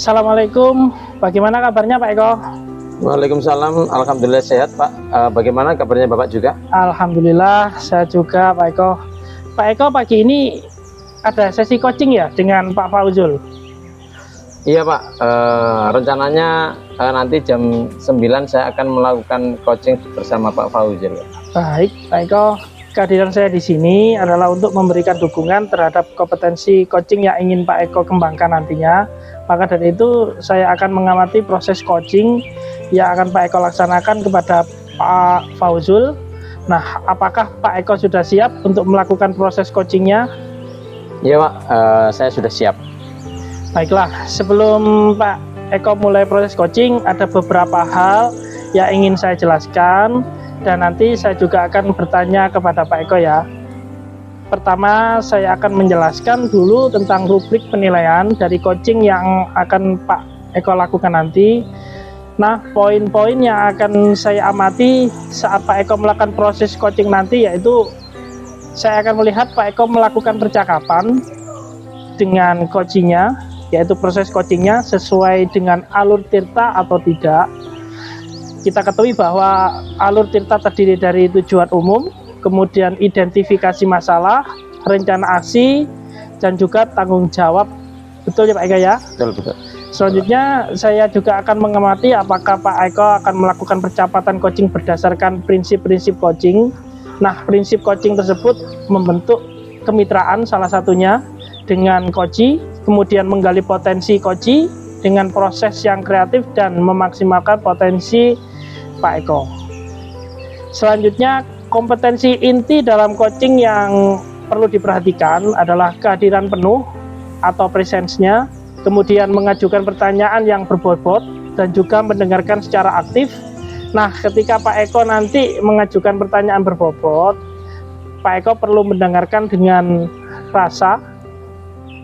Assalamualaikum, bagaimana kabarnya Pak Eko? Waalaikumsalam, alhamdulillah sehat Pak. Bagaimana kabarnya Bapak juga? Alhamdulillah, saya juga Pak Eko. Pak Eko, pagi ini ada sesi coaching ya dengan Pak Fauzul? Iya Pak, rencananya nanti jam 9 saya akan melakukan coaching bersama Pak Fauzul. Baik, Pak Eko, kehadiran saya di sini adalah untuk memberikan dukungan terhadap kompetensi coaching yang ingin Pak Eko kembangkan nantinya. Maka dari itu saya akan mengamati proses coaching yang akan Pak Eko laksanakan kepada Pak Fauzul. Nah, apakah Pak Eko sudah siap untuk melakukan proses coachingnya? Iya Pak, saya sudah siap. Baiklah, sebelum Pak Eko mulai proses coaching, ada beberapa hal yang ingin saya jelaskan dan nanti saya juga akan bertanya kepada Pak Eko ya. Pertama, saya akan menjelaskan dulu tentang rubrik penilaian dari coaching yang akan Pak Eko lakukan nanti. Nah, poin-poin yang akan saya amati saat Pak Eko melakukan proses coaching nanti, yaitu saya akan melihat Pak Eko melakukan percakapan dengan coachingnya, yaitu proses coachingnya sesuai dengan alur tirta atau tidak. Kita ketahui bahwa alur tirta terdiri dari tujuan umum, kemudian identifikasi masalah, rencana aksi, dan juga tanggung jawab. Betul ya Pak Eko ya? Betul. Selanjutnya saya juga akan mengamati apakah Pak Eko akan melakukan percepatan coaching berdasarkan prinsip-prinsip coaching. Nah, prinsip coaching tersebut membentuk kemitraan salah satunya dengan coach, kemudian menggali potensi coach dengan proses yang kreatif dan memaksimalkan potensi Pak Eko. Selanjutnya, kompetensi inti dalam coaching yang perlu diperhatikan adalah kehadiran penuh atau presence-nya, kemudian mengajukan pertanyaan yang berbobot dan juga mendengarkan secara aktif. Nah, ketika Pak Eko nanti mengajukan pertanyaan berbobot, Pak Eko perlu mendengarkan dengan rasa.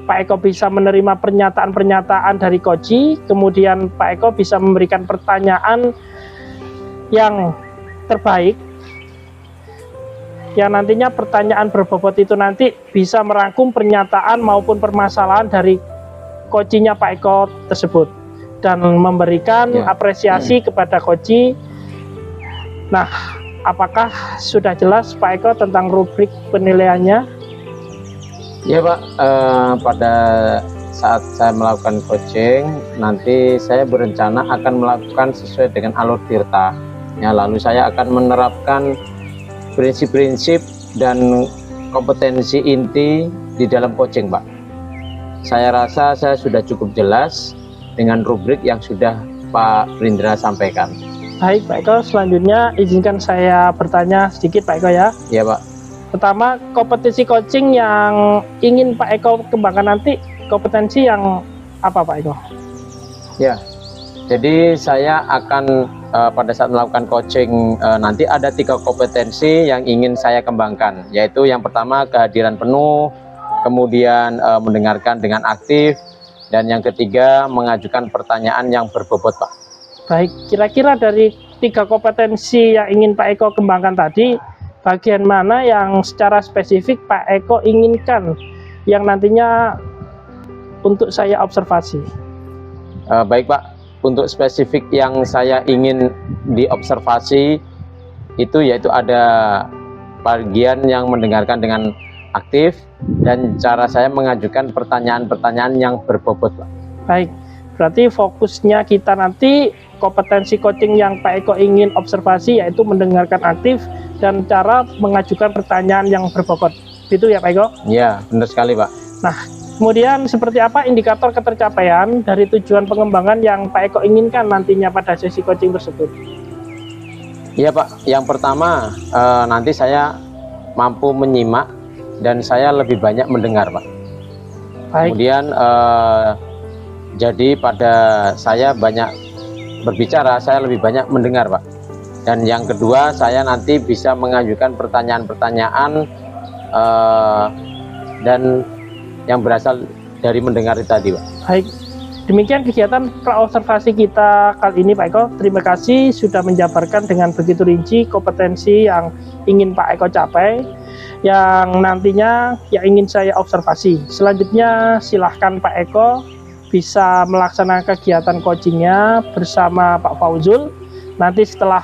Pak Eko bisa menerima pernyataan-pernyataan dari coach, kemudian Pak Eko bisa memberikan pertanyaan yang terbaik, yang nantinya pertanyaan berbobot itu nanti bisa merangkum pernyataan maupun permasalahan dari coachnya Pak Eko tersebut dan memberikan apresiasi kepada coach. Nah, apakah sudah jelas Pak Eko tentang rubrik penilaiannya? Ya Pak, pada saat saya melakukan coaching, nanti saya berencana akan melakukan sesuai dengan alur tirta. Ya, lalu saya akan menerapkan prinsip-prinsip dan kompetensi inti di dalam coaching Pak. Saya rasa saya sudah cukup jelas dengan rubrik yang sudah Pak Rindra sampaikan. Baik Pak Eko, selanjutnya izinkan saya bertanya sedikit Pak Eko ya. Iya Pak. Pertama, kompetensi coaching yang ingin Pak Eko kembangkan nanti, kompetensi yang apa Pak Eko? Ya, jadi saya akan pada saat melakukan coaching nanti ada 3 kompetensi yang ingin saya kembangkan, yaitu yang pertama kehadiran penuh, kemudian mendengarkan dengan aktif, dan yang ketiga mengajukan pertanyaan yang berbobot Pak. Baik, kira-kira dari 3 kompetensi yang ingin Pak Eko kembangkan tadi, bagian mana yang secara spesifik Pak Eko inginkan yang nantinya untuk saya observasi? Baik Pak, untuk spesifik yang saya ingin diobservasi itu yaitu ada bagian yang mendengarkan dengan aktif dan cara saya mengajukan pertanyaan-pertanyaan yang berbobot, Pak. Baik, berarti fokusnya kita nanti kompetensi coaching yang Pak Eko ingin observasi yaitu mendengarkan aktif dan cara mengajukan pertanyaan yang berbobot. Gitu ya Pak Eko? Ya, benar sekali, Pak. Nah, kemudian seperti apa indikator ketercapaian dari tujuan pengembangan yang Pak Eko inginkan nantinya pada sesi coaching tersebut? Iya, Pak. Yang pertama, nanti saya mampu menyimak dan saya lebih banyak mendengar, Pak. Baik. Kemudian jadi pada saya banyak berbicara, saya lebih banyak mendengar, Pak. Dan yang kedua, saya nanti bisa mengajukan pertanyaan-pertanyaan dan yang berasal dari mendengar tadi, Pak. Baik, demikian kegiatan praobservasi kita kali ini Pak Eko. Terima kasih sudah menjabarkan dengan begitu rinci kompetensi yang ingin Pak Eko capai, yang nantinya yang ingin saya observasi. Selanjutnya silahkan Pak Eko bisa melaksanakan kegiatan coachingnya bersama Pak Fauzul. Nanti setelah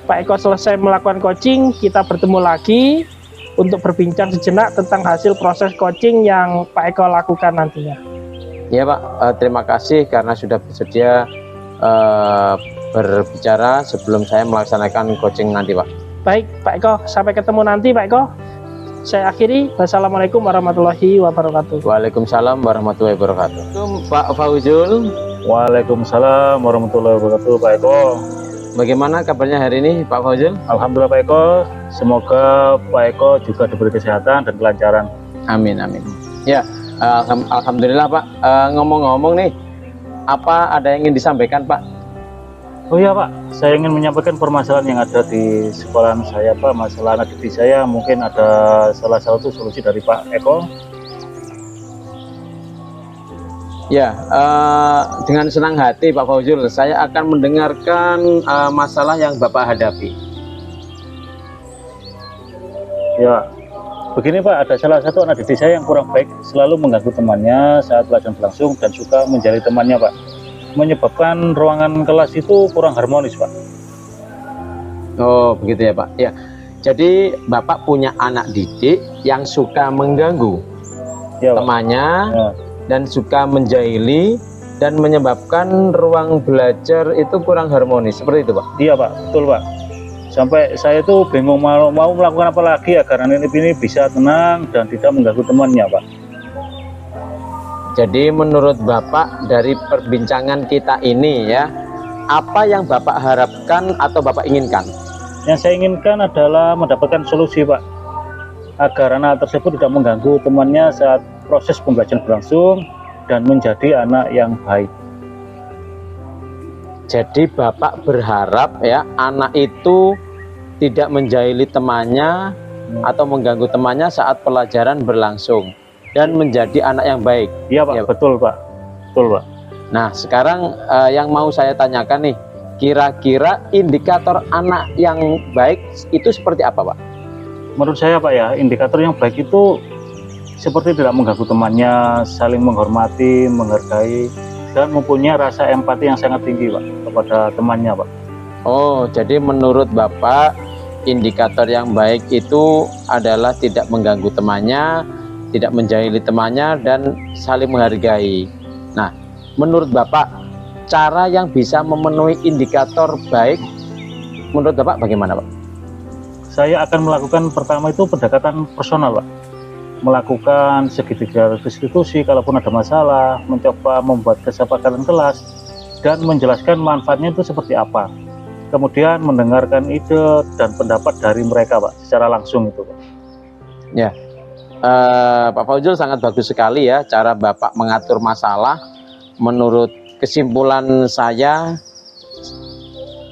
Pak Eko selesai melakukan coaching, kita bertemu lagi untuk berbincang sejenak tentang hasil proses coaching yang Pak Eko lakukan nantinya. Ya, Pak, terima kasih karena sudah bersedia berbicara sebelum saya melaksanakan coaching nanti, Pak. Baik, Pak Eko, sampai ketemu nanti Pak Eko. Saya akhiri. Wassalamualaikum warahmatullahi wabarakatuh. Waalaikumsalam warahmatullahi wabarakatuh. Pak Fauzul. Waalaikumsalam warahmatullahi wabarakatuh, Pak Eko. Bagaimana kabarnya hari ini, Pak Fauzul? Alhamdulillah, Pak Eko. Semoga Pak Eko juga diberi kesehatan dan kelancaran. Amin, amin. Ya, alhamdulillah, Pak. Ngomong-ngomong nih, apa ada yang ingin disampaikan, Pak? Oh iya, Pak, saya ingin menyampaikan permasalahan yang ada di sekolahan saya, Pak. Masalah anak didik saya, mungkin ada salah satu solusi dari Pak Eko. Ya, dengan senang hati Pak Fauzul, saya akan mendengarkan masalah yang Bapak hadapi. Ya, begini Pak, ada salah satu anak didik saya yang kurang baik, selalu mengganggu temannya saat pelajaran berlangsung dan suka menjali temannya, Pak. Menyebabkan ruangan kelas itu kurang harmonis, Pak. Oh, begitu ya, Pak. Ya, jadi Bapak punya anak didik yang suka mengganggu Ya, Pak. temannya. Ya. Dan suka menjahili dan menyebabkan ruang belajar itu kurang harmonis, seperti itu, Pak? Iya, Pak, betul, Pak. Sampai saya tuh bingung mau melakukan apa lagi agar anak ini bisa tenang dan tidak mengganggu temannya, Pak. Jadi menurut Bapak dari perbincangan kita ini ya, apa yang Bapak harapkan atau Bapak inginkan? Yang saya inginkan adalah mendapatkan solusi, Pak, agar anak tersebut tidak mengganggu temannya saat proses pembelajaran berlangsung dan menjadi anak yang baik. Jadi Bapak berharap ya anak itu tidak menjahili temannya atau mengganggu temannya saat pelajaran berlangsung dan menjadi anak yang baik. Iya, Pak, Ya, betul, Pak. Betul, Pak. Nah, sekarang yang mau saya tanyakan nih, kira-kira indikator anak yang baik itu seperti apa, Pak? Menurut saya, Pak, ya, indikator yang baik itu seperti tidak mengganggu temannya, saling menghormati, menghargai, dan mempunyai rasa empati yang sangat tinggi, Pak, kepada temannya, Pak. Oh, jadi menurut Bapak indikator yang baik itu adalah tidak mengganggu temannya, tidak menjahili temannya, dan saling menghargai. Nah, menurut Bapak cara yang bisa memenuhi indikator baik menurut Bapak bagaimana, Pak? Saya akan melakukan pertama itu pendekatan personal, Pak. Melakukan segitiga diskusi kalaupun ada masalah, mencoba membuat kesepakatan kelas, dan menjelaskan manfaatnya itu seperti apa. Kemudian mendengarkan ide dan pendapat dari mereka, Pak, secara langsung itu, Pak. Ya, Pak Fauzul sangat bagus sekali ya cara Bapak mengatur masalah. Menurut kesimpulan saya,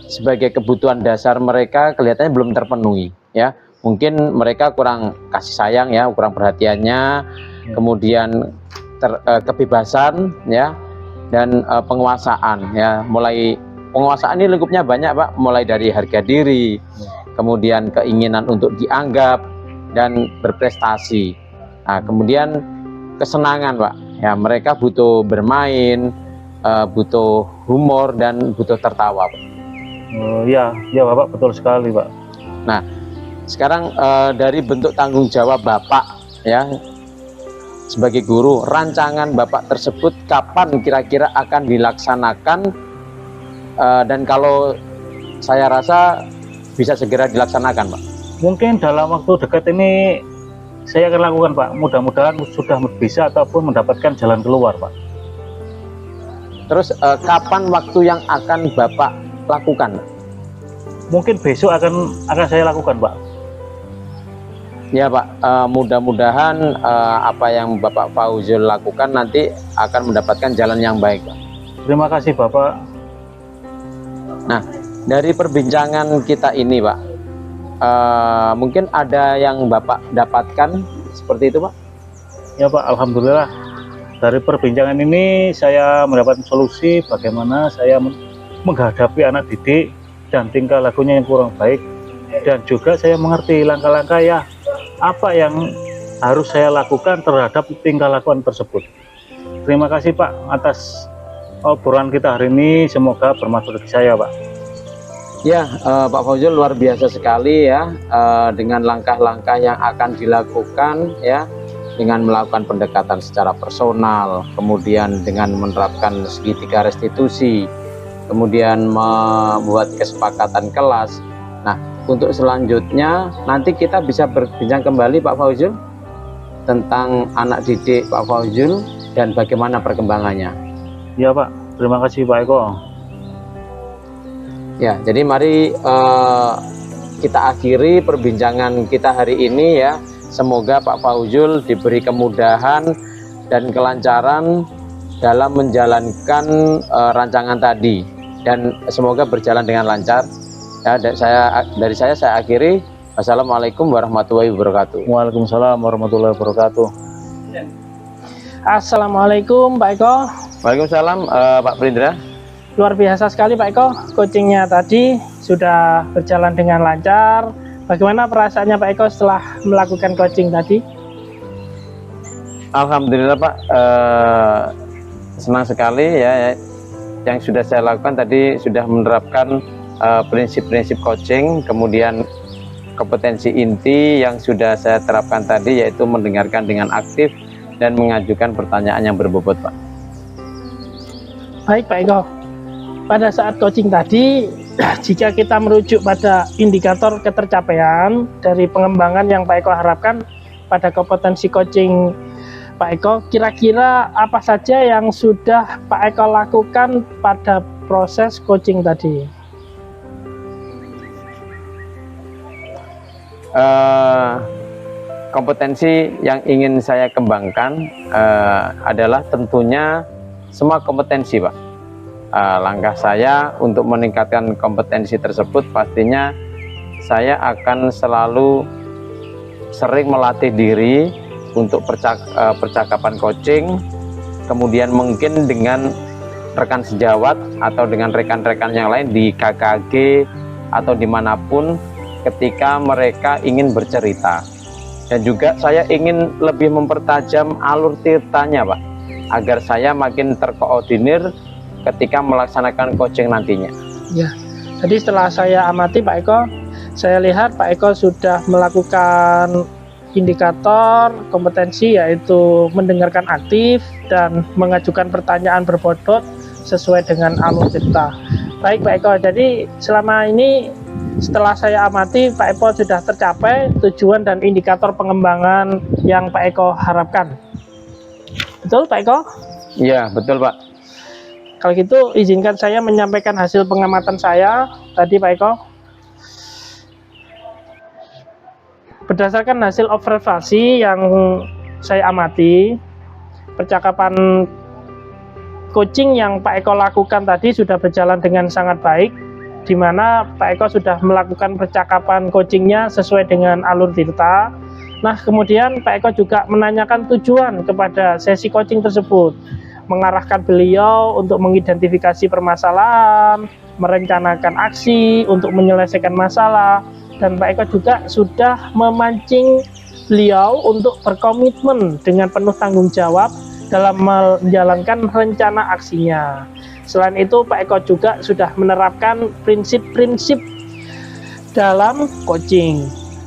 sebagai kebutuhan dasar mereka kelihatannya belum terpenuhi ya. Mungkin mereka kurang kasih sayang ya, kurang perhatiannya, kemudian kebebasan ya, dan penguasaan ya. Mulai penguasaan ini lingkupnya banyak, Pak, mulai dari harga diri, kemudian keinginan untuk dianggap dan berprestasi. Nah, kemudian kesenangan, Pak ya, mereka butuh bermain, butuh humor dan butuh tertawa, Pak. Ya Bapak, betul sekali Pak. Nah, sekarang dari bentuk tanggung jawab Bapak ya sebagai guru, rancangan Bapak tersebut kapan kira-kira akan dilaksanakan, dan kalau saya rasa bisa segera dilaksanakan, Pak? Mungkin dalam waktu dekat ini saya akan lakukan, Pak. Mudah-mudahan sudah bisa ataupun mendapatkan jalan keluar, Pak. Terus kapan waktu yang akan Bapak lakukan? Mungkin besok akan saya lakukan, Pak. Ya Pak, mudah-mudahan apa yang Bapak Fauzul lakukan nanti akan mendapatkan jalan yang baik, Pak. Terima kasih Bapak. Nah, dari perbincangan kita ini, Pak, mungkin ada yang Bapak dapatkan seperti itu, Pak? Ya Pak, Alhamdulillah. Dari perbincangan ini saya mendapatkan solusi bagaimana saya menghadapi anak didik dan tingkah lakunya yang kurang baik, dan juga saya mengerti langkah-langkah ya apa yang harus saya lakukan terhadap tingkah lakuan tersebut. Terima kasih Pak atas obrolan kita hari ini, semoga bermanfaat bagi saya, Pak. Ya, Pak Fauzul luar biasa sekali ya, dengan langkah-langkah yang akan dilakukan ya, dengan melakukan pendekatan secara personal, kemudian dengan menerapkan segitiga restitusi, kemudian membuat kesepakatan kelas. Nah, untuk selanjutnya nanti kita bisa berbincang kembali Pak Fauzul tentang anak didik Pak Fauzul dan bagaimana perkembangannya. Ya Pak, terima kasih Pak Eko. Ya, jadi mari kita akhiri perbincangan kita hari ini ya. Semoga Pak Fauzul diberi kemudahan dan kelancaran dalam menjalankan rancangan tadi, dan semoga berjalan dengan lancar. Ya, dari saya akhiri. Wassalamualaikum warahmatullahi wabarakatuh. Waalaikumsalam warahmatullahi wabarakatuh. Assalamualaikum Pak Eko. Waalaikumsalam Pak Prindra. Luar biasa sekali Pak Eko, coachingnya tadi sudah berjalan dengan lancar. Bagaimana perasaannya Pak Eko setelah melakukan coaching tadi? Alhamdulillah Pak, senang sekali ya, yang sudah saya lakukan tadi sudah menerapkan prinsip-prinsip coaching, kemudian kompetensi inti yang sudah saya terapkan tadi yaitu mendengarkan dengan aktif dan mengajukan pertanyaan yang berbobot, Pak. Baik Pak Eko, pada saat coaching tadi, jika kita merujuk pada indikator ketercapaian dari pengembangan yang Pak Eko harapkan pada kompetensi coaching Pak Eko, kira-kira apa saja yang sudah Pak Eko lakukan pada proses coaching tadi? Kompetensi yang ingin saya kembangkan adalah tentunya semua kompetensi, Pak. Langkah saya untuk meningkatkan kompetensi tersebut pastinya saya akan selalu sering melatih diri untuk percakapan coaching, kemudian mungkin dengan rekan sejawat atau dengan rekan-rekan yang lain di KKG atau dimanapun ketika mereka ingin bercerita. Dan juga saya ingin lebih mempertajam alur tirtanya, Pak, agar saya makin terkoordinir ketika melaksanakan coaching nantinya. Ya, jadi setelah saya amati Pak Eko, saya lihat Pak Eko sudah melakukan indikator kompetensi yaitu mendengarkan aktif dan mengajukan pertanyaan berbobot sesuai dengan alur cerita. Baik Pak Eko, jadi selama ini setelah saya amati Pak Eko sudah tercapai tujuan dan indikator pengembangan yang Pak Eko harapkan. Betul Pak Eko? Iya, betul Pak. Kalau gitu izinkan saya menyampaikan hasil pengamatan saya tadi Pak Eko. Berdasarkan hasil observasi yang saya amati, percakapan coaching yang Pak Eko lakukan tadi sudah berjalan dengan sangat baik, di mana Pak Eko sudah melakukan percakapan coachingnya sesuai dengan alur tirta. Nah, kemudian Pak Eko juga menanyakan tujuan kepada sesi coaching tersebut, mengarahkan beliau untuk mengidentifikasi permasalahan, merencanakan aksi untuk menyelesaikan masalah, dan Pak Eko juga sudah memancing beliau untuk berkomitmen dengan penuh tanggung jawab dalam menjalankan rencana aksinya. Selain itu, Pak Eko juga sudah menerapkan prinsip-prinsip dalam coaching.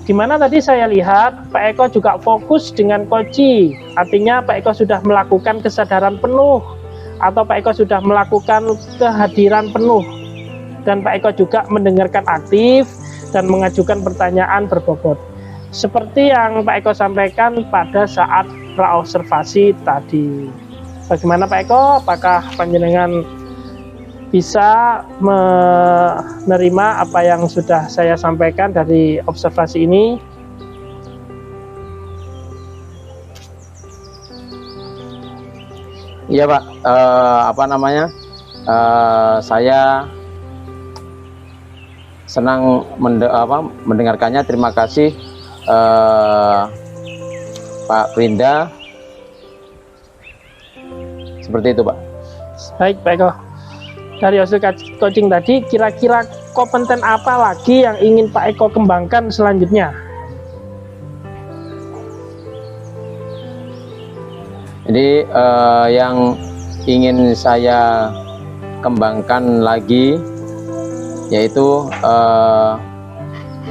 Di mana tadi saya lihat Pak Eko juga fokus dengan coaching. Artinya Pak Eko sudah melakukan kesadaran penuh, atau Pak Eko sudah melakukan kehadiran penuh. Dan Pak Eko juga mendengarkan aktif dan mengajukan pertanyaan berbobot. Seperti yang Pak Eko sampaikan pada saat praobservasi tadi. Bagaimana Pak Eko? Apakah panjenengan bisa menerima apa yang sudah saya sampaikan dari observasi ini? Iya Pak, saya senang mendengarkannya. Terima kasih Pak Prinda. Seperti itu Pak. Baik Pak Eko, dari hasil coaching tadi, kira-kira kompeten apa lagi yang ingin Pak Eko kembangkan selanjutnya? Jadi yang ingin saya kembangkan lagi yaitu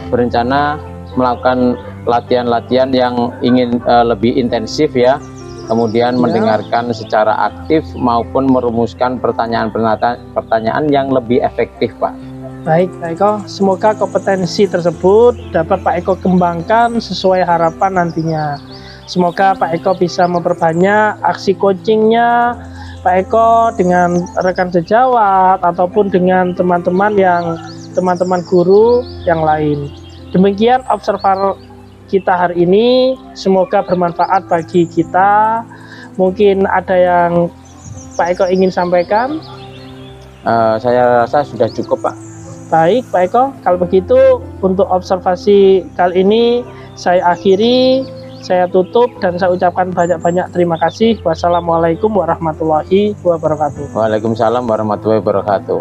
berencana melakukan latihan-latihan yang ingin lebih intensif ya, kemudian mendengarkan secara aktif maupun merumuskan pertanyaan yang lebih efektif Pak. Baik Pak Eko, semoga kompetensi tersebut dapat Pak Eko kembangkan sesuai harapan nantinya. Semoga Pak Eko bisa memperbanyak aksi coachingnya Pak Eko dengan rekan sejawat ataupun dengan teman-teman guru yang lain. Demikian observer kita hari ini, semoga bermanfaat bagi kita. Mungkin ada yang Pak Eko ingin sampaikan? Saya rasa sudah cukup Pak. Baik Pak Eko, kalau begitu untuk observasi kali ini saya akhiri, saya tutup dan saya ucapkan banyak-banyak terima kasih. Wassalamualaikum warahmatullahi wabarakatuh. Waalaikumsalam warahmatullahi wabarakatuh.